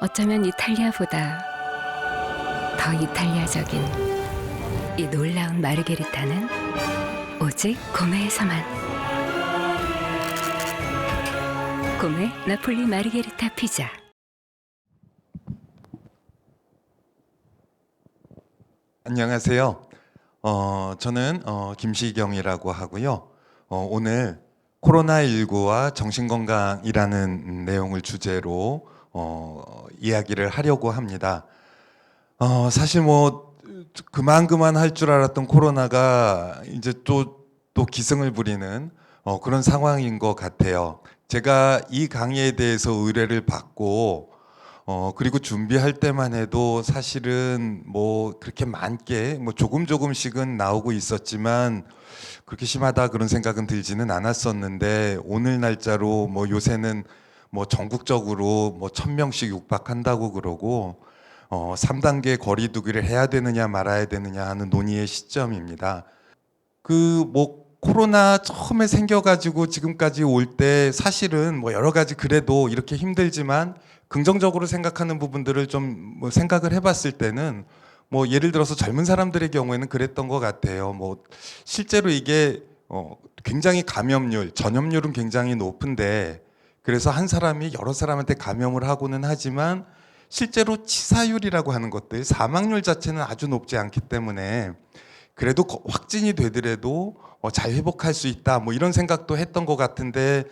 어쩌면 이탈리아보다 더 이탈리아적인 이 놀라운 마르게리타는 오직 고메에서만. 고메 나폴리 마르게리타 피자. 안녕하세요. 저는 김시경이라고 하고요. 오늘 코로나19와 정신건강이라는 내용을 주제로 이야기를 하려고 합니다. 사실 뭐 그만 할 줄 알았던 코로나가 이제 또 기승을 부리는 그런 상황인 것 같아요. 제가 이 강의에 대해서 의뢰를 받고 그리고 준비할 때만 해도 사실은 뭐 그렇게 많게 뭐 조금씩은 나오고 있었지만 그렇게 심하다 그런 생각은 들지는 않았었는데 오늘 날짜로 뭐 요새는 뭐 전국적으로 뭐 1000명씩 육박한다고 그러고 3단계 거리 두기를 해야 되느냐 말아야 되느냐 하는 논의의 시점입니다. 그 뭐 코로나 처음에 생겨가지고 지금까지 올 때 사실은 뭐 여러 가지 그래도 이렇게 힘들지만 긍정적으로 생각하는 부분들을 좀 뭐 생각을 해봤을 때는 뭐 예를 들어서 젊은 사람들의 경우에는 그랬던 것 같아요. 뭐 실제로 이게 굉장히 감염률, 전염률은 굉장히 높은데 그래서 한 사람이 여러 사람한테 감염을 하고는 하지만 실제로 치사율이라고 하는 것들, 사망률 자체는 아주 높지 않기 때문에 그래도 확진이 되더라도 잘 회복할 수 있다 뭐 이런 생각도 했던 것 같은데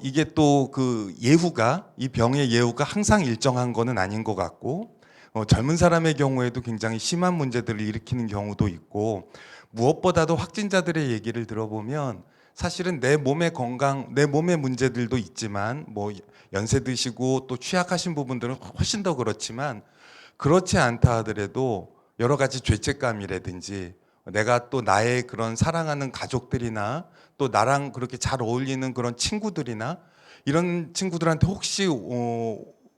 이게 또 그 예후가 이 병의 예후가 항상 일정한 거는 아닌 것 같고 젊은 사람의 경우에도 굉장히 심한 문제들을 일으키는 경우도 있고 무엇보다도 확진자들의 얘기를 들어보면 사실은 내 몸의 건강, 내 몸의 문제들도 있지만 뭐 연세 드시고 또 취약하신 부분들은 훨씬 더 그렇지만 그렇지 않다 하더라도 여러 가지 죄책감이라든지 내가 또 나의 그런 사랑하는 가족들이나 또 나랑 그렇게 잘 어울리는 그런 친구들이나 이런 친구들한테 혹시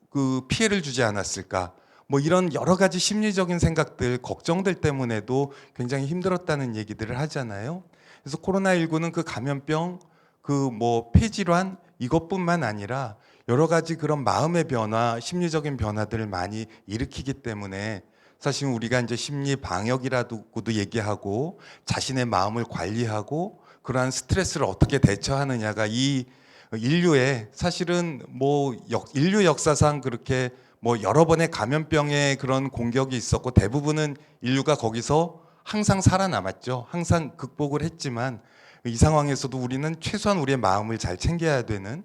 그 피해를 주지 않았을까 뭐 이런 여러 가지 심리적인 생각들 걱정들 때문에도 굉장히 힘들었다는 얘기들을 하잖아요. 그래서 코로나19는 그 감염병 그 뭐 폐질환 이것뿐만 아니라 여러 가지 그런 마음의 변화 심리적인 변화들을 많이 일으키기 때문에 사실 우리가 이제 심리 방역이라고도 얘기하고 자신의 마음을 관리하고 그러한 스트레스를 어떻게 대처하느냐가 이 인류의 사실은 뭐 인류 역사상 그렇게 뭐 여러 번의 감염병의 그런 공격이 있었고 대부분은 인류가 거기서 항상 살아남았죠. 항상 극복을 했지만 이 상황에서도 우리는 최소한 우리의 마음을 잘 챙겨야 되는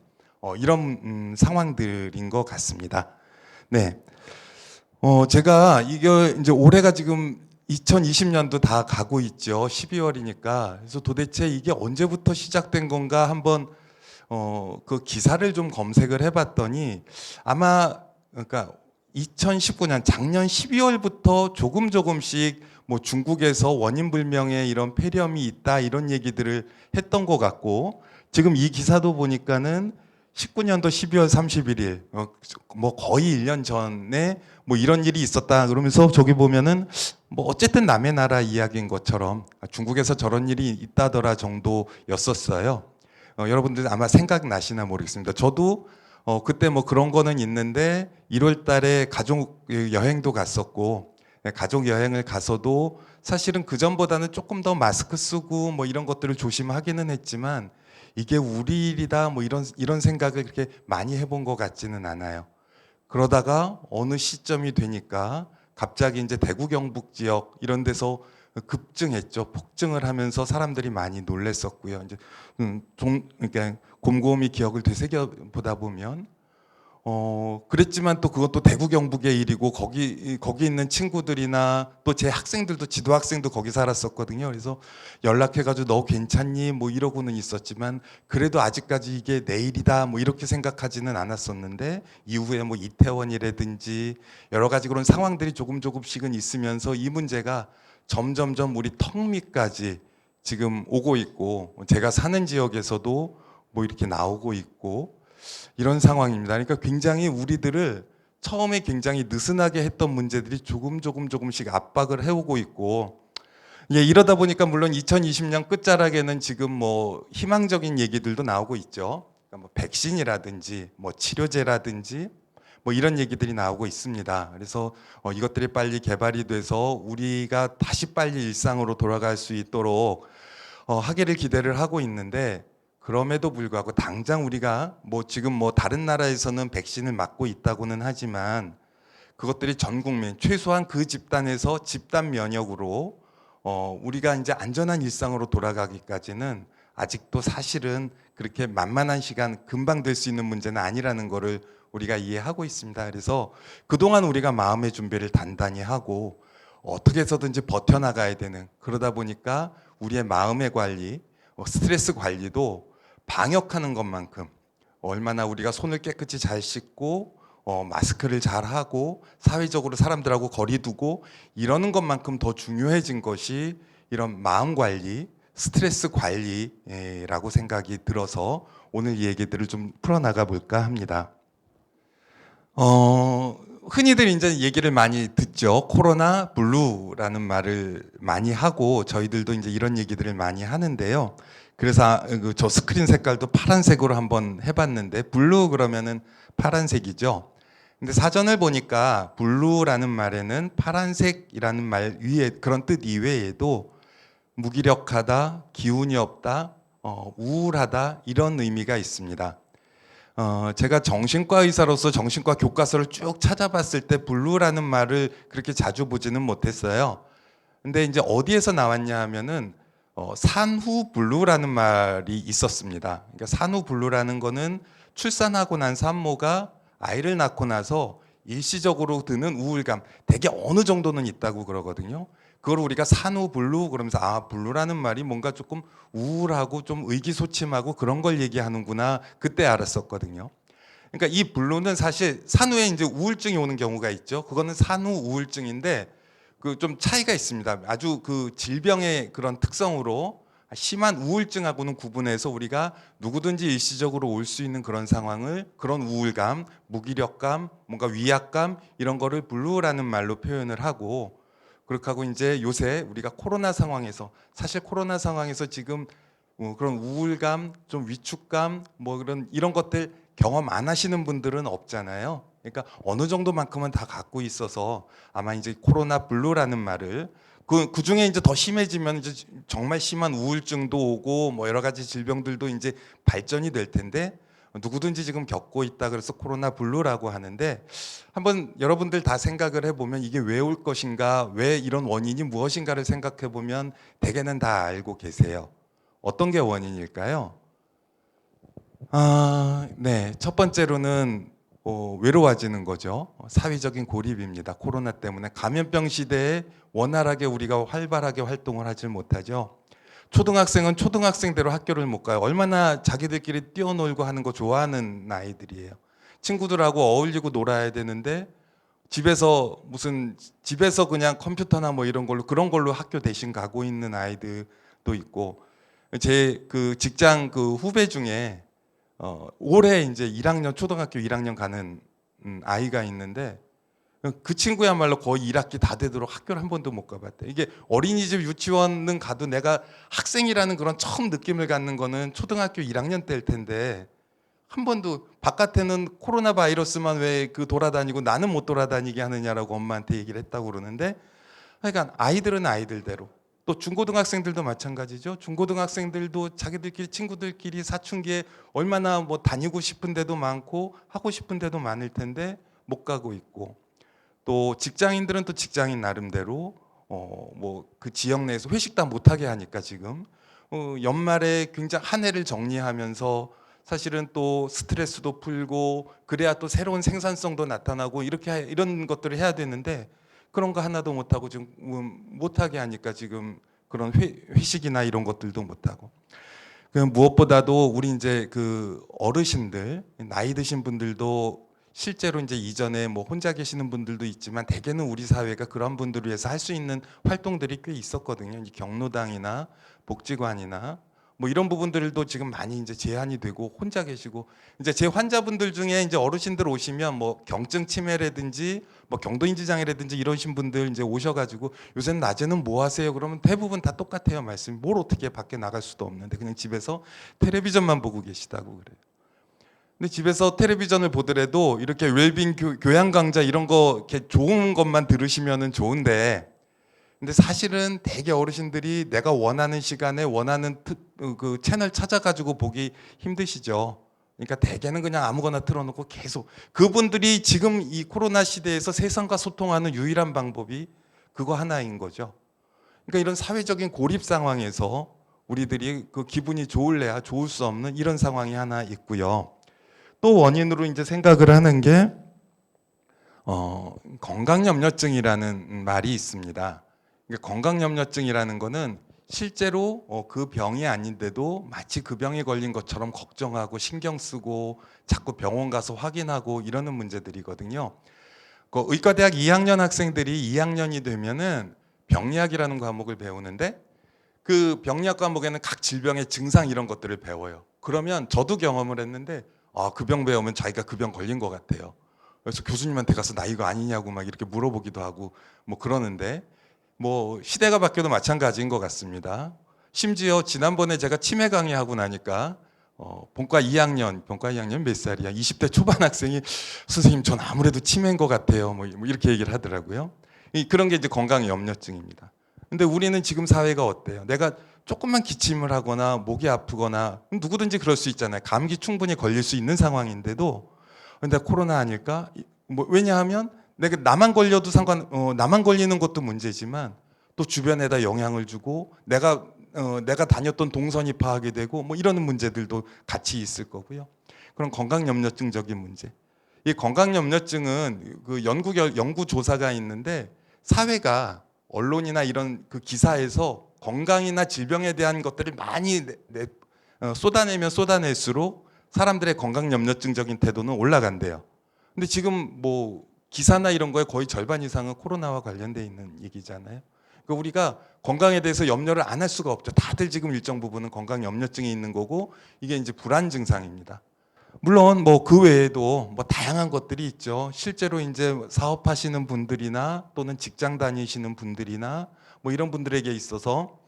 이런 상황들인 것 같습니다. 네. 제가 이게 이제 올해가 지금 2020년도 다 가고 있죠. 12월이니까. 그래서 도대체 이게 언제부터 시작된 건가 한번 그 기사를 좀 검색을 해봤더니 아마 그러니까 2019년 작년 12월부터 조금씩 뭐 중국에서 원인 불명의 이런 폐렴이 있다 이런 얘기들을 했던 것 같고 지금 이 기사도 보니까는 19년도 12월 31일 뭐 거의 1년 전에 뭐 이런 일이 있었다 그러면서 저기 보면은 뭐 어쨌든 남의 나라 이야기인 것처럼 중국에서 저런 일이 있다더라 정도였었어요. 여러분들 아마 생각나시나 모르겠습니다. 저도 그때 뭐 그런 거는 있는데 1월 달에 가족 여행도 갔었고 가족 여행을 가서도 사실은 그 전보다는 조금 더 마스크 쓰고 뭐 이런 것들을 조심하기는 했지만 이게 우리 일이다 뭐 이런 생각을 그렇게 많이 해본 것 같지는 않아요. 그러다가 어느 시점이 되니까 갑자기 이제 대구 경북 지역 이런 데서 급증했죠. 폭증을 하면서 사람들이 많이 놀랬었고요. 이제 그러니까 곰곰이 기억을 되새겨 보다 보면 그랬지만 또 그것도 대구 경북의 일이고 거기 있는 친구들이나 또 제 학생들도 지도 학생도 거기 살았었거든요. 그래서 연락해가지고 너 괜찮니? 뭐 이러고는 있었지만 그래도 아직까지 이게 내 일이다 뭐 이렇게 생각하지는 않았었는데 이후에 뭐 이태원이라든지 여러 가지 그런 상황들이 조금씩은 있으면서 이 문제가 점점점 우리 턱 밑까지 지금 오고 있고 제가 사는 지역에서도 뭐 이렇게 나오고 있고 이런 상황입니다. 그러니까 굉장히 우리들을 처음에 굉장히 느슨하게 했던 문제들이 조금씩 압박을 해오고 있고 예, 이러다 보니까 물론 2020년 끝자락에는 지금 뭐 희망적인 얘기들도 나오고 있죠. 그러니까 뭐 백신이라든지 뭐 치료제라든지 뭐 이런 얘기들이 나오고 있습니다. 그래서 이것들이 빨리 개발이 돼서 우리가 다시 빨리 일상으로 돌아갈 수 있도록 하기를 기대를 하고 있는데, 그럼에도 불구하고 당장 우리가 뭐 지금 뭐 다른 나라에서는 백신을 맞고 있다고는 하지만 그것들이 전 국민 최소한 그 집단에서 집단 면역으로 우리가 이제 안전한 일상으로 돌아가기까지는 아직도 사실은 그렇게 만만한 시간 금방 될 수 있는 문제는 아니라는 거를 우리가 이해하고 있습니다. 그래서 그동안 우리가 마음의 준비를 단단히 하고 어떻게 해서든지 버텨나가야 되는, 그러다 보니까 우리의 마음의 관리, 스트레스 관리도 방역하는 것만큼 얼마나 우리가 손을 깨끗이 잘 씻고 마스크를 잘 하고 사회적으로 사람들하고 거리 두고 이러는 것만큼 더 중요해진 것이 이런 마음 관리, 스트레스 관리라고 생각이 들어서 오늘 이 얘기들을 좀 풀어나가 볼까 합니다. 흔히들 이제 얘기를 많이 듣죠. 코로나 블루라는 말을 많이 하고 저희들도 이제 이런 얘기들을 많이 하는데요. 그래서 저 스크린 색깔도 파란색으로 한번 해봤는데, 블루 그러면은 파란색이죠. 근데 사전을 보니까 블루라는 말에는 파란색이라는 말 위에 그런 뜻 이외에도 무기력하다, 기운이 없다, 우울하다 이런 의미가 있습니다. 제가 정신과 의사로서 정신과 교과서를 쭉 찾아봤을 때 블루라는 말을 그렇게 자주 보지는 못했어요. 근데 이제 어디에서 나왔냐 하면은 산후 블루라는 말이 있었습니다. 그러니까 산후 블루라는 거는 출산하고 난 산모가 아이를 낳고 나서 일시적으로 드는 우울감, 되게 어느 정도는 있다고 그러거든요. 그걸 우리가 산후 블루 그러면서 블루라는 말이 뭔가 조금 우울하고 좀 의기소침하고 그런 걸 얘기하는구나 그때 알았었거든요. 그러니까 이 블루는 사실 산후에 이제 우울증이 오는 경우가 있죠. 그거는 산후 우울증인데 그 좀 차이가 있습니다. 아주 그 질병의 그런 특성으로 심한 우울증하고는 구분해서 우리가 누구든지 일시적으로 올 수 있는 그런 상황을, 그런 우울감, 무기력감, 뭔가 위압감 이런 거를 블루라는 말로 표현을 하고, 그렇게 하고 이제 요새 우리가 코로나 상황에서, 사실 코로나 상황에서 지금 그런 우울감, 좀 위축감, 뭐 이런 것들 경험 안 하시는 분들은 없잖아요. 그러니까 어느 정도만큼은 다 갖고 있어서 아마 이제 코로나 블루라는 말을 그 중에 이제 더 심해지면 이제 정말 심한 우울증도 오고 뭐 여러 가지 질병들도 이제 발전이 될 텐데, 누구든지 지금 겪고 있다 그래서 코로나 블루라고 하는데, 한번 여러분들 다 생각을 해보면 이게 왜 올 것인가, 왜 이런 원인이 무엇인가를 생각해 보면 대개는 다 알고 계세요. 어떤 게 원인일까요? 네. 첫 번째로는 외로워지는 거죠. 사회적인 고립입니다. 코로나 때문에 감염병 시대에 원활하게 우리가 활발하게 활동을 하질 못하죠. 초등학생은 초등학생대로 학교를 못 가요. 얼마나 자기들끼리 뛰어놀고 하는 거 좋아하는 아이들이에요. 친구들하고 어울리고 놀아야 되는데 집에서 그냥 컴퓨터나 뭐 이런 걸로, 그런 걸로 학교 대신 가고 있는 아이들도 있고, 제 그 직장 그 후배 중에 올해 이제 1학년 초등학교 1학년 가는 아이가 있는데, 그 친구야말로 거의 1학기 다 되도록 학교를 한 번도 못 가봤대. 이게 어린이집 유치원은 가도 내가 학생이라는 그런 처음 느낌을 갖는 거는 초등학교 1학년 때일 텐데, 한 번도 바깥에는 코로나 바이러스만 왜 그 돌아다니고 나는 못 돌아다니게 하느냐라고 엄마한테 얘기를 했다고 그러는데, 그러니까 아이들은 아이들대로, 또 중고등학생들도 마찬가지죠. 중고등학생들도 자기들끼리 친구들끼리 사춘기에 얼마나 뭐 다니고 싶은 데도 많고 하고 싶은 데도 많을 텐데 못 가고 있고, 또 직장인들은 또 직장인 나름대로 뭐 그 지역 내에서 회식 다 못하게 하니까 지금 연말에 굉장히 한 해를 정리하면서 사실은 또 스트레스도 풀고 그래야 또 새로운 생산성도 나타나고 이렇게 이런 것들을 해야 되는데, 그런 거 하나도 못하고 지금 못하게 하니까 지금 그런 회식이나 이런 것들도 못하고, 무엇보다도 우리 이제 그 어르신들, 나이 드신 분들도 실제로 이제 이전에 뭐 혼자 계시는 분들도 있지만 대개는 우리 사회가 그런 분들을 위해서 할 수 있는 활동들이 꽤 있었거든요. 이 경로당이나 복지관이나 뭐 이런 부분들도 지금 많이 이제 제한이 되고 혼자 계시고, 이제 제 환자분들 중에 이제 어르신들 오시면 뭐 경증 치매라든지 뭐 경도인지 장애라든지 이러신 분들 이제 오셔가지고 요새는 낮에는 뭐 하세요? 그러면 대부분 다 똑같아요. 말씀이. 뭘 어떻게 밖에 나갈 수도 없는데 그냥 집에서 텔레비전만 보고 계시다고 그래요. 근데 집에서 텔레비전을 보더라도 이렇게 웰빙 교양 강좌 이런 거 이렇게 좋은 것만 들으시면은 좋은데, 근데 사실은 대개 어르신들이 내가 원하는 시간에 원하는 그 채널 찾아가지고 보기 힘드시죠. 그러니까 대개는 그냥 아무거나 틀어놓고 계속, 그분들이 지금 이 코로나 시대에서 세상과 소통하는 유일한 방법이 그거 하나인 거죠. 그러니까 이런 사회적인 고립 상황에서 우리들이 그 기분이 좋을래야 좋을 수 없는 이런 상황이 하나 있고요. 또 원인으로 이제 생각을 하는 게 건강염려증이라는 말이 있습니다. 그러니까 건강염려증이라는 거는 실제로 그 병이 아닌데도 마치 그 병에 걸린 것처럼 걱정하고 신경 쓰고 자꾸 병원 가서 확인하고 이러는 문제들이거든요. 그 의과대학 2학년 학생들이 2학년이 되면은 병리학이라는 과목을 배우는데, 그 병리학 과목에는 각 질병의 증상 이런 것들을 배워요. 그러면 저도 경험을 했는데, 그 병 배우면 자기가 그 병 걸린 것 같아요. 그래서 교수님한테 가서 나 이거 아니냐고 막 이렇게 물어보기도 하고 뭐 그러는데, 뭐 시대가 바뀌어도 마찬가지인 것 같습니다. 심지어 지난번에 제가 치매 강의하고 나니까 본과 2학년 몇 살이야? 20대 초반 학생이 선생님 전 아무래도 치매인 것 같아요. 뭐 이렇게 얘기를 하더라고요. 그런 게 이제 건강염려증입니다. 근데 우리는 지금 사회가 어때요? 내가 조금만 기침을 하거나 목이 아프거나 누구든지 그럴 수 있잖아요. 감기 충분히 걸릴 수 있는 상황인데도 근데 코로나 아닐까? 뭐 왜냐하면 내가 나만 걸려도 나만 걸리는 것도 문제지만 또 주변에다 영향을 주고 내가 다녔던 동선이 파악이 되고 뭐 이러는 문제들도 같이 있을 거고요. 그런 건강염려증적인 문제. 이 건강염려증은 그 연구 조사가 있는데, 사회가 언론이나 이런 그 기사에서 건강이나 질병에 대한 것들을 많이 쏟아내면 쏟아낼수록 사람들의 건강염려증적인 태도는 올라간대요. 근데 지금 뭐 기사나 이런 거에 거의 절반 이상은 코로나와 관련돼 있는 얘기잖아요. 그러니까 우리가 건강에 대해서 염려를 안 할 수가 없죠. 다들 지금 일정 부분은 건강염려증이 있는 거고, 이게 이제 불안 증상입니다. 물론 뭐 그 외에도 뭐 다양한 것들이 있죠. 실제로 이제 사업하시는 분들이나 또는 직장 다니시는 분들이나 뭐 이런 분들에게 있어서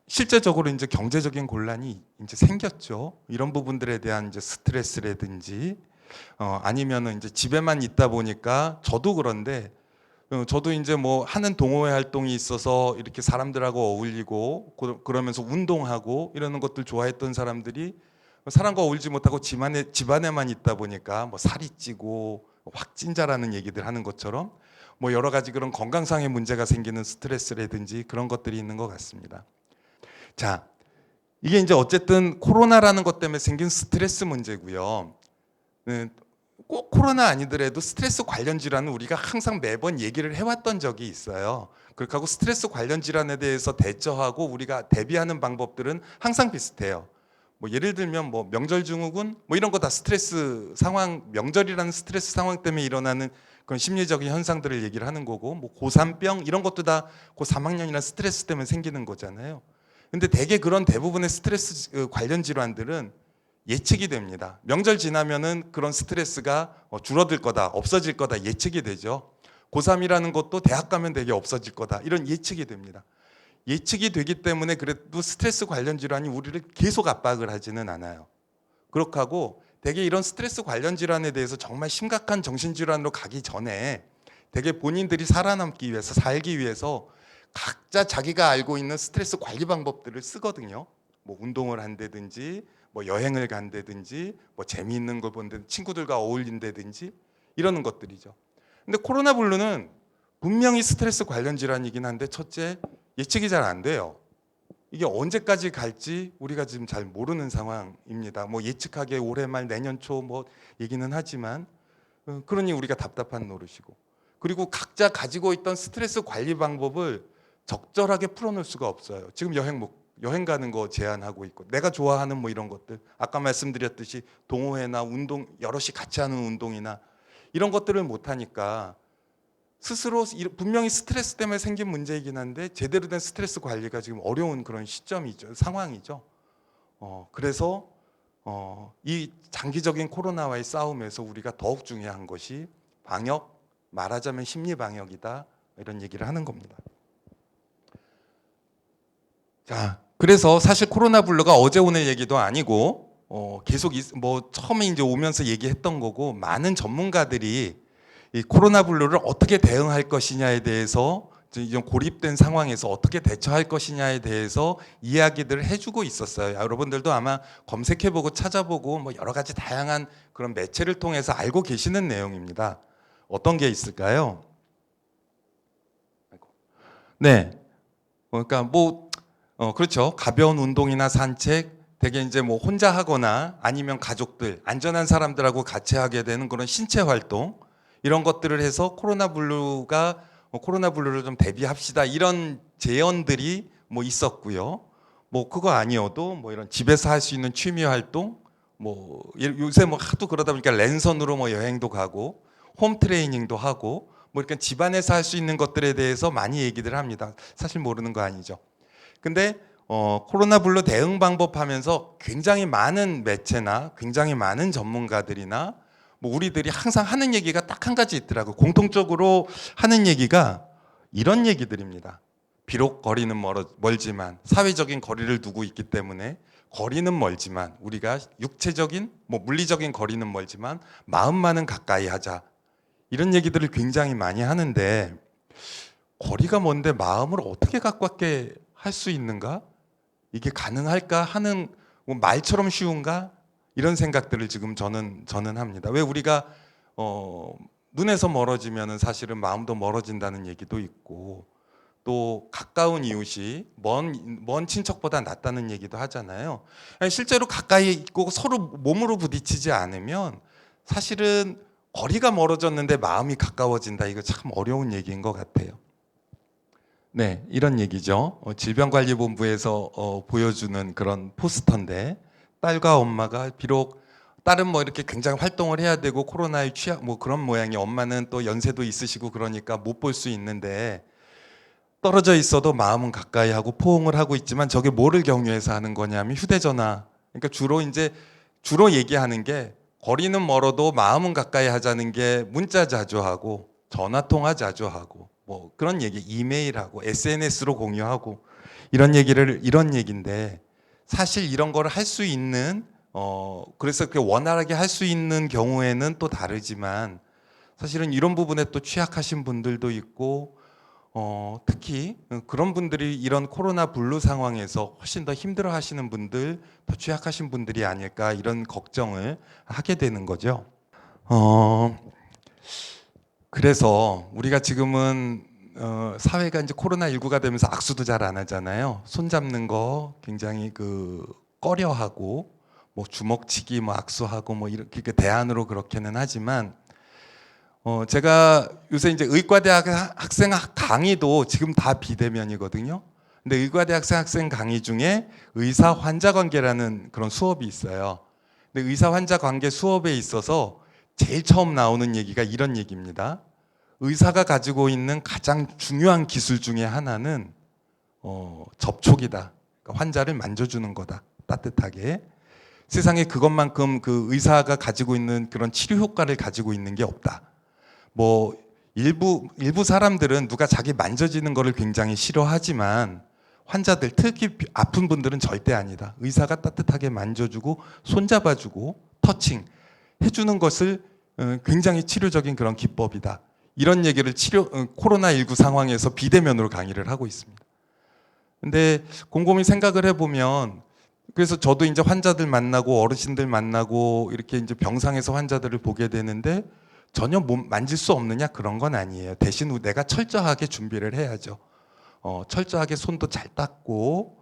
실제적으로 이제 경제적인 곤란이 이제 생겼죠. 이런 부분들에 대한 이제 스트레스라든지 아니면은 이제 집에만 있다 보니까, 저도 그런데 저도 이제 뭐 하는 동호회 활동이 있어서 이렇게 사람들하고 어울리고 그러면서 운동하고 이러는 것들 좋아했던 사람들이 사람과 어울리지 못하고 집안에만 있다 보니까 뭐 살이 찌고 확진자라는 얘기들 하는 것처럼 뭐 여러 가지 그런 건강상의 문제가 생기는 스트레스라든지 그런 것들이 있는 것 같습니다. 자, 이게 이제 어쨌든 코로나라는 것 때문에 생긴 스트레스 문제고요. 꼭 코로나 아니더라도 스트레스 관련 질환은 우리가 항상 매번 얘기를 해왔던 적이 있어요. 그렇게 하고 스트레스 관련 질환에 대해서 대처하고 우리가 대비하는 방법들은 항상 비슷해요. 뭐 예를 들면 뭐 명절 증후군 뭐 이런 거 다 스트레스 상황, 명절이라는 스트레스 상황 때문에 일어나는 그런 심리적인 현상들을 얘기를 하는 거고, 뭐 고3병 이런 것도 다 고3학년이나 스트레스 때문에 생기는 거잖아요. 근데 대개 그런 대부분의 스트레스 관련 질환들은 예측이 됩니다. 명절 지나면은 그런 스트레스가 줄어들 거다, 없어질 거다 예측이 되죠. 고3이라는 것도 대학 가면 되게 없어질 거다, 이런 예측이 됩니다. 예측이 되기 때문에 그래도 스트레스 관련 질환이 우리를 계속 압박을 하지는 않아요. 그렇게 하고 대개 이런 스트레스 관련 질환에 대해서 정말 심각한 정신질환으로 가기 전에 대개 본인들이 살아남기 위해서, 살기 위해서 각자 자기가 알고 있는 스트레스 관리 방법들을 쓰거든요. 뭐 운동을 한다든지 뭐 여행을 간다든지 뭐 재미있는 걸 본다든지 친구들과 어울린다든지 이러는 것들이죠. 근데 코로나 블루는 분명히 스트레스 관련 질환이긴 한데, 첫째, 예측이 잘 안 돼요. 이게 언제까지 갈지 우리가 지금 잘 모르는 상황입니다. 뭐 예측하기에 올해 말 내년 초 뭐 얘기는 하지만, 그러니 우리가 답답한 노릇이고, 그리고 각자 가지고 있던 스트레스 관리 방법을 적절하게 풀어놓을 수가 없어요. 지금 여행 가는 거 제한하고 있고, 내가 좋아하는 뭐 이런 것들, 아까 말씀드렸듯이 동호회나 운동, 여럿이 같이 하는 운동이나 이런 것들을 못 하니까 스스로 분명히 스트레스 때문에 생긴 문제이긴 한데 제대로 된 스트레스 관리가 지금 어려운 그런 시점이죠, 상황이죠. 그래서 이 장기적인 코로나와의 싸움에서 우리가 더욱 중요한 것이 방역, 말하자면 심리 방역이다, 이런 얘기를 하는 겁니다. 자, 그래서 사실 코로나 블루가 어제 오늘 얘기도 아니고 계속 뭐 처음에 이제 오면서 얘기했던 거고, 많은 전문가들이 이 코로나 블루를 어떻게 대응할 것이냐에 대해서 이런 고립된 상황에서 어떻게 대처할 것이냐에 대해서 이야기들을 해주고 있었어요. 여러분들도 아마 검색해보고 찾아보고 뭐 여러 가지 다양한 그런 매체를 통해서 알고 계시는 내용입니다. 어떤 게 있을까요? 네, 그러니까 뭐 그렇죠. 가벼운 운동이나 산책, 되게 이제 뭐 혼자 하거나 아니면 가족들, 안전한 사람들하고 같이 하게 되는 그런 신체 활동, 이런 것들을 해서 코로나 블루를 좀 대비합시다, 이런 제언들이 뭐 있었고요. 뭐 그거 아니어도 뭐 이런 집에서 할 수 있는 취미 활동, 뭐 요새 뭐 하도 그러다 보니까 랜선으로 뭐 여행도 가고 홈 트레이닝도 하고 뭐 이렇게 집안에서 할 수 있는 것들에 대해서 많이 얘기들 합니다. 사실 모르는 거 아니죠. 근데 코로나 블루 대응 방법 하면서 굉장히 많은 매체나 굉장히 많은 전문가들이나 뭐 우리들이 항상 하는 얘기가 딱 한 가지 있더라고요. 공통적으로 하는 얘기가 이런 얘기들입니다. 비록 거리는 멀지만, 사회적인 거리를 두고 있기 때문에 거리는 멀지만, 우리가 육체적인 뭐 물리적인 거리는 멀지만 마음만은 가까이 하자, 이런 얘기들을 굉장히 많이 하는데, 거리가 먼데 마음을 어떻게 가깝게 할 수 있는가? 이게 가능할까 하는, 뭐 말처럼 쉬운가? 이런 생각들을 지금 저는 합니다. 왜 우리가 눈에서 멀어지면은 사실은 마음도 멀어진다는 얘기도 있고, 또 가까운 이웃이 먼 친척보다 낫다는 얘기도 하잖아요. 아니, 실제로 가까이 있고 서로 몸으로 부딪히지 않으면 사실은 거리가 멀어졌는데 마음이 가까워진다, 이거 참 어려운 얘기인 것 같아요. 네, 이런 얘기죠. 질병관리본부에서 보여주는 그런 포스터인데, 딸과 엄마가 비록 딸은 뭐 이렇게 굉장히 활동을 해야 되고 코로나에 취약 뭐 그런 모양이, 엄마는 또 연세도 있으시고 그러니까 못 볼 수 있는데 떨어져 있어도 마음은 가까이 하고 포옹을 하고 있지만, 저게 뭐를 경유해서 하는 거냐면 휴대전화. 그러니까 주로 얘기하는 게, 거리는 멀어도 마음은 가까이 하자는 게 문자 자주 하고 전화 통화 자주 하고 뭐 그런 얘기, 이메일하고 SNS로 공유하고 이런 얘기인데, 사실 이런 거를 할 수 있는 그래서 그 원활하게 할 수 있는 경우에는 또 다르지만, 사실은 이런 부분에 또 취약하신 분들도 있고, 특히 그런 분들이 이런 코로나 블루 상황에서 훨씬 더 힘들어 하시는 분들, 더 취약하신 분들이 아닐까, 이런 걱정을 하게 되는 거죠. 그래서 우리가 지금은 사회가 이제 코로나19가 되면서 악수도 잘 안 하잖아요. 손 잡는 거 굉장히 꺼려하고, 뭐 주먹치기, 뭐 악수하고 뭐 이렇게 대안으로 그렇게는 하지만, 제가 요새 이제 의과대학 학생 강의도 지금 다 비대면이거든요. 근데 의과대 학생 강의 중에 의사 환자 관계라는 그런 수업이 있어요. 근데 의사 환자 관계 수업에 있어서 제일 처음 나오는 얘기가 이런 얘기입니다. 의사가 가지고 있는 가장 중요한 기술 중에 하나는 접촉이다. 그러니까 환자를 만져주는 거다, 따뜻하게. 세상에 그것만큼 그 의사가 가지고 있는 그런 치료 효과를 가지고 있는 게 없다. 뭐 일부 사람들은 누가 자기 만져지는 거를 굉장히 싫어하지만, 환자들, 특히 아픈 분들은 절대 아니다. 의사가 따뜻하게 만져주고 손잡아주고 터칭 해주는 것을 굉장히 치료적인 그런 기법이다. 이런 얘기를 코로나19 상황에서 비대면으로 강의를 하고 있습니다. 근데 곰곰이 생각을 해보면, 그래서 저도 이제 환자들 만나고 어르신들 만나고 이렇게 이제 병상에서 환자들을 보게 되는데, 전혀 만질 수 없느냐, 그런 건 아니에요. 대신 내가 철저하게 준비를 해야죠. 철저하게 손도 잘 닦고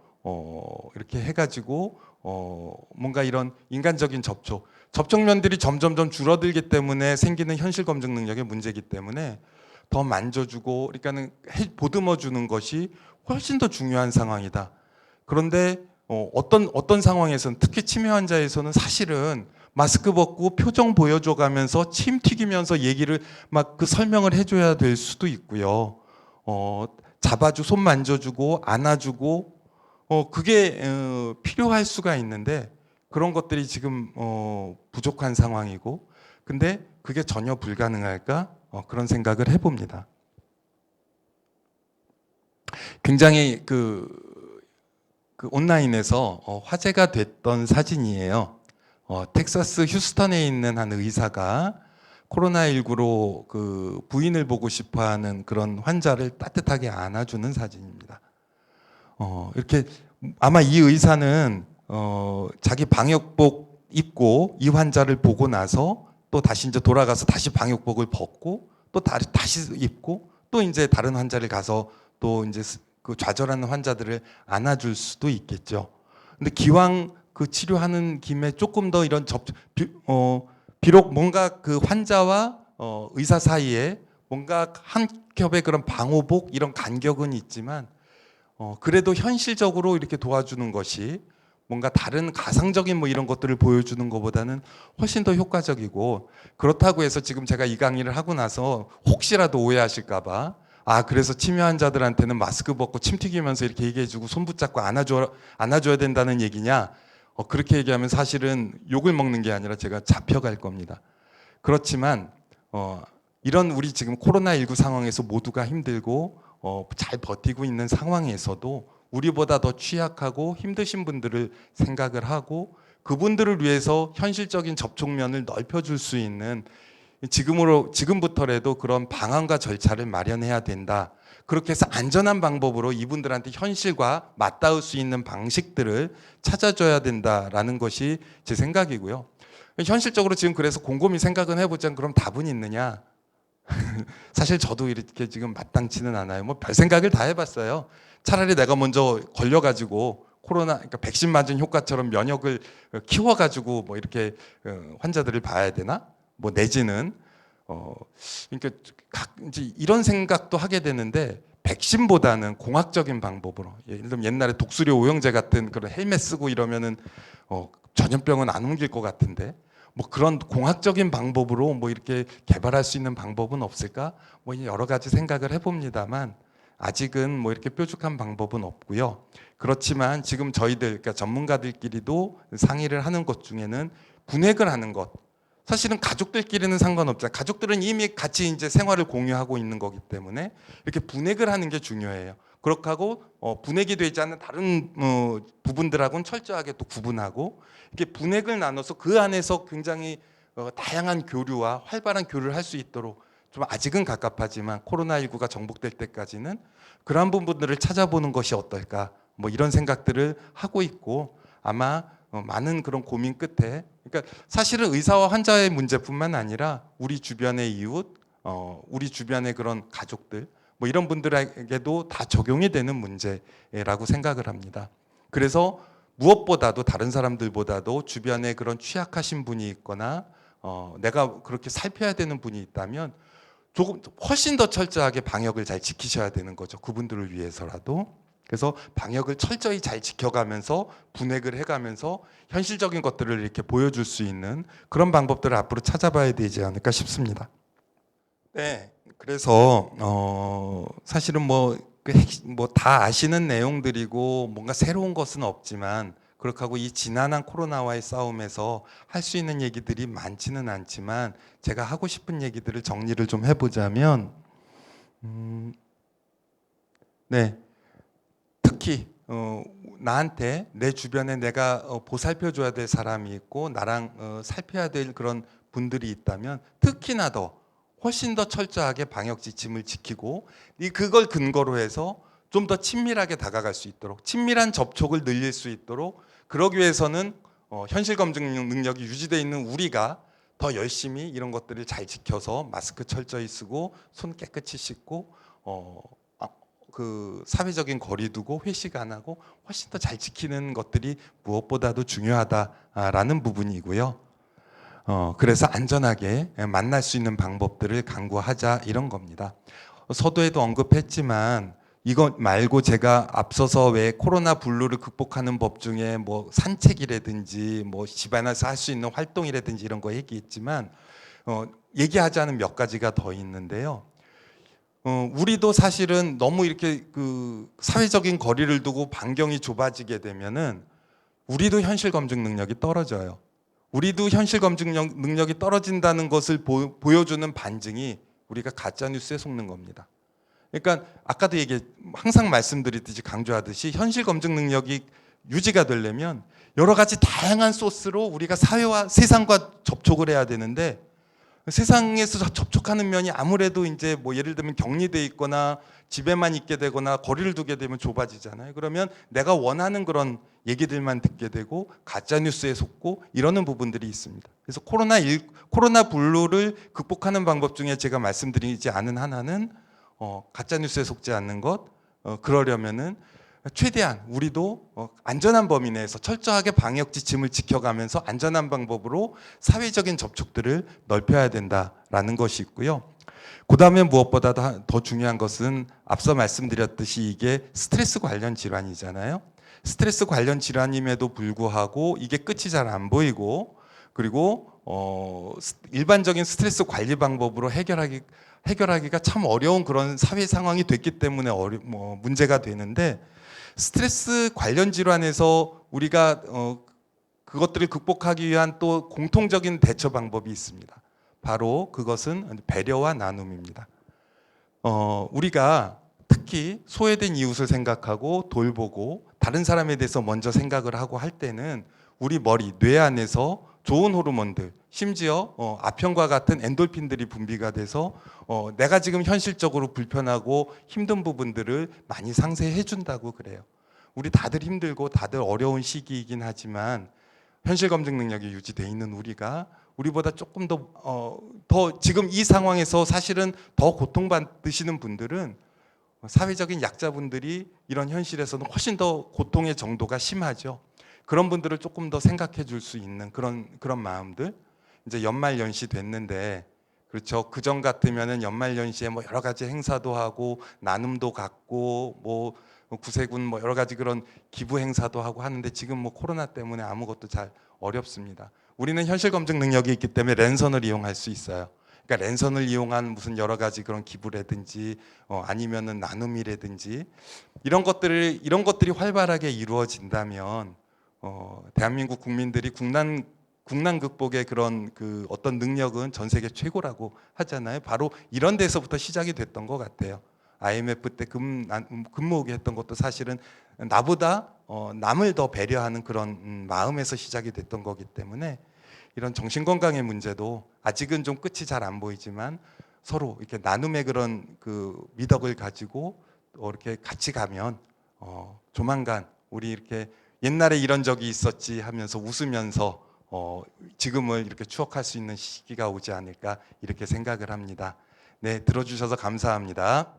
이렇게 해가지고 뭔가 이런 인간적인 접촉면들이 점점점 줄어들기 때문에 생기는 현실 검증 능력의 문제이기 때문에, 더 만져주고 그러니까는 보듬어 주는 것이 훨씬 더 중요한 상황이다. 그런데 어떤 상황에서는, 특히 치매 환자에서는 사실은 마스크 벗고 표정 보여줘 가면서 침 튀기면서 얘기를 막 설명을 해줘야 될 수도 있고요. 손 만져주고 안아주고 그게 필요할 수가 있는데, 그런 것들이 지금 부족한 상황이고, 근데 그게 전혀 불가능할까? 그런 생각을 해봅니다. 굉장히 그 온라인에서 화제가 됐던 사진이에요. 텍사스 휴스턴에 있는 한 의사가 코로나19로 그 부인을 보고 싶어하는 그런 환자를 따뜻하게 안아주는 사진입니다. 이렇게 아마 이 의사는 자기 방역복 입고 이 환자를 보고 나서 또 다시 이제 돌아가서 다시 방역복을 벗고 또 다시 입고 또 이제 다른 환자를 가서 또 이제 그 좌절하는 환자들을 안아줄 수도 있겠죠. 근데 기왕 그 치료하는 김에 조금 더 이런 비록 뭔가 그 환자와 의사 사이에 뭔가 한 겹의 그런 방호복 이런 간격은 있지만 그래도 현실적으로 이렇게 도와주는 것이 뭔가 다른 가상적인 뭐 이런 것들을 보여주는 것보다는 훨씬 더 효과적이고, 그렇다고 해서 지금 제가 이 강의를 하고 나서 혹시라도 오해하실까봐 그래서 치매 환자들한테는 마스크 벗고 침 튀기면서 이렇게 얘기해주고 손 붙잡고 안아줘야 된다는 얘기냐, 그렇게 얘기하면 사실은 욕을 먹는 게 아니라 제가 잡혀갈 겁니다. 그렇지만 이런 우리 지금 코로나19 상황에서 모두가 힘들고 잘 버티고 있는 상황에서도 우리보다 더 취약하고 힘드신 분들을 생각을 하고 그분들을 위해서 현실적인 접촉면을 넓혀줄 수 있는 지금부터라도 그런 방안과 절차를 마련해야 된다. 그렇게 해서 안전한 방법으로 이분들한테 현실과 맞닿을 수 있는 방식들을 찾아줘야 된다라는 것이 제 생각이고요. 현실적으로 지금 그래서 곰곰이 생각은 해보자면 그럼 답은 있느냐? 사실 저도 이렇게 지금 마땅치는 않아요. 뭐 별 생각을 다 해봤어요. 차라리 내가 먼저 걸려가지고 그러니까 백신 맞은 효과처럼 면역을 키워가지고 뭐 이렇게 환자들을 봐야 되나? 뭐 내지는 그러니까 이제 이런 생각도 하게 되는데 백신보다는 공학적인 방법으로, 예를 들면 옛날에 독수리 오형제 같은 그런 헬멧 쓰고 이러면은 전염병은 안 옮길 것 같은데 뭐 그런 공학적인 방법으로 뭐 이렇게 개발할 수 있는 방법은 없을까? 뭐 여러 가지 생각을 해봅니다만 아직은 뭐 이렇게 뾰족한 방법은 없고요. 그렇지만 지금 저희들 그러니까 전문가들끼리도 상의를 하는 것 중에는 분획을 하는 것. 사실은 가족들끼리는 상관없잖아요. 가족들은 이미 같이 이제 생활을 공유하고 있는 거기 때문에 이렇게 분획을 하는 게 중요해요. 그렇게 하고 분획이 되지 않는 다른 부분들하고는 철저하게 또 구분하고 이렇게 분획을 나눠서 그 안에서 굉장히 다양한 교류와 활발한 교류를 할 수 있도록 좀 아직은 갑갑하지만 코로나19가 정복될 때까지는 그러한 부분들을 찾아보는 것이 어떨까, 뭐 이런 생각들을 하고 있고, 아마 많은 그런 고민 끝에, 그러니까 사실은 의사와 환자의 문제뿐만 아니라 우리 주변의 이웃, 우리 주변의 그런 가족들 뭐 이런 분들에게도 다 적용이 되는 문제라고 생각을 합니다. 그래서 무엇보다도 다른 사람들보다도 주변에 그런 취약하신 분이 있거나 내가 그렇게 살펴야 되는 분이 있다면 조금 훨씬 더 철저하게 방역을 잘 지키셔야 되는 거죠. 그분들을 위해서라도. 그래서 방역을 철저히 잘 지켜가면서 분획을 해가면서 현실적인 것들을 이렇게 보여줄 수 있는 그런 방법들을 앞으로 찾아봐야 되지 않을까 싶습니다. 네, 그래서 사실은 뭐 다 아시는 내용들이고 뭔가 새로운 것은 없지만 그렇게 하고 이 지난한 코로나와의 싸움에서 할 수 있는 얘기들이 많지는 않지만 제가 하고 싶은 얘기들을 정리를 좀 해보자면 네, 특히 나한테 내 주변에 내가 보살펴줘야 될 사람이 있고 나랑 살펴야 될 그런 분들이 있다면 특히나 더 훨씬 더 철저하게 방역 지침을 지키고 그걸 근거로 해서 좀 더 친밀하게 다가갈 수 있도록 친밀한 접촉을 늘릴 수 있도록 그러기 위해서는 현실 검증 능력이 유지되어 있는 우리가 더 열심히 이런 것들을 잘 지켜서 마스크 철저히 쓰고 손 깨끗이 씻고 그 사회적인 거리 두고 회식 안 하고 훨씬 더 잘 지키는 것들이 무엇보다도 중요하다라는 부분이고요. 그래서 안전하게 만날 수 있는 방법들을 강구하자 이런 겁니다. 서두에도 언급했지만 이거 말고 제가 앞서서 왜 코로나 블루를 극복하는 법 중에 뭐 산책이라든지 뭐 집안에서 할 수 있는 활동이라든지 이런 거 얘기했지만 얘기하지 않은 몇 가지가 더 있는데요. 우리도 사실은 너무 이렇게 그 사회적인 거리를 두고 반경이 좁아지게 되면은 우리도 현실 검증 능력이 떨어져요. 우리도 현실 검증 능력이 떨어진다는 것을 보여주는 반증이 우리가 가짜 뉴스에 속는 겁니다. 그러니까 아까도 항상 말씀드리듯이 강조하듯이 현실 검증 능력이 유지가 되려면 여러 가지 다양한 소스로 우리가 사회와 세상과 접촉을 해야 되는데 세상에서 접촉하는 면이 아무래도 이제 뭐 예를 들면 격리돼 있거나 집에만 있게 되거나 거리를 두게 되면 좁아지잖아요. 그러면 내가 원하는 그런 얘기들만 듣게 되고 가짜 뉴스에 속고 이러는 부분들이 있습니다. 그래서 코로나 블루를 극복하는 방법 중에 제가 말씀드리지 않은 하나는 가짜 뉴스에 속지 않는 것. 그러려면은 최대한 우리도 안전한 범위 내에서 철저하게 방역 지침을 지켜가면서 안전한 방법으로 사회적인 접촉들을 넓혀야 된다라는 것이 있고요. 그다음에 무엇보다도 더 중요한 것은 앞서 말씀드렸듯이 이게 스트레스 관련 질환이잖아요. 스트레스 관련 질환임에도 불구하고 이게 끝이 잘 안 보이고 그리고 일반적인 스트레스 관리 방법으로 해결하기가 참 어려운 그런 사회 상황이 됐기 때문에 문제가 되는데 스트레스 관련 질환에서 우리가 그것들을 극복하기 위한 또 공통적인 대처 방법이 있습니다. 바로 그것은 배려와 나눔입니다. 우리가 특히 소외된 이웃을 생각하고 돌보고 다른 사람에 대해서 먼저 생각을 하고 할 때는 우리 머리, 뇌 안에서 좋은 호르몬들, 심지어 아편과 같은 엔돌핀들이 분비가 돼서 내가 지금 현실적으로 불편하고 힘든 부분들을 많이 상쇄해 준다고 그래요. 우리 다들 힘들고 다들 어려운 시기이긴 하지만 현실 검증 능력이 유지돼 있는 우리보다 조금 더 지금 이 상황에서 사실은 더 고통받으시는 분들은 사회적인 약자분들이 이런 현실에서는 훨씬 더 고통의 정도가 심하죠. 그런 분들을 조금 더 생각해 줄 수 있는 그런 마음들. 이제 연말연시 됐는데 그렇죠. 그전 같으면은 연말연시에 뭐 여러 가지 행사도 하고 나눔도 갖고 뭐 구세군 뭐 여러 가지 그런 기부 행사도 하고 하는데 지금 뭐 코로나 때문에 아무것도 잘 어렵습니다. 우리는 현실 검증 능력이 있기 때문에 랜선을 이용할 수 있어요. 그러니까 랜선을 이용한 무슨 여러 가지 그런 기부라든지 아니면은 나눔이라든지 이런 것들이 활발하게 이루어진다면 대한민국 국민들이 국난 극복의 그런 그 어떤 능력은 전 세계 최고라고 하잖아요. 바로 이런 데서부터 시작이 됐던 것 같아요. IMF 때 금 모으기 했던 것도 사실은 나보다 남을 더 배려하는 그런 마음에서 시작이 됐던 거기 때문에 이런 정신건강의 문제도 아직은 좀 끝이 잘 안 보이지만 서로 이렇게 나눔의 그런 그 미덕을 가지고 이렇게 같이 가면 조만간 우리 이렇게 옛날에 이런 적이 있었지 하면서 웃으면서 지금을 이렇게 추억할 수 있는 시기가 오지 않을까 이렇게 생각을 합니다. 네, 들어주셔서 감사합니다.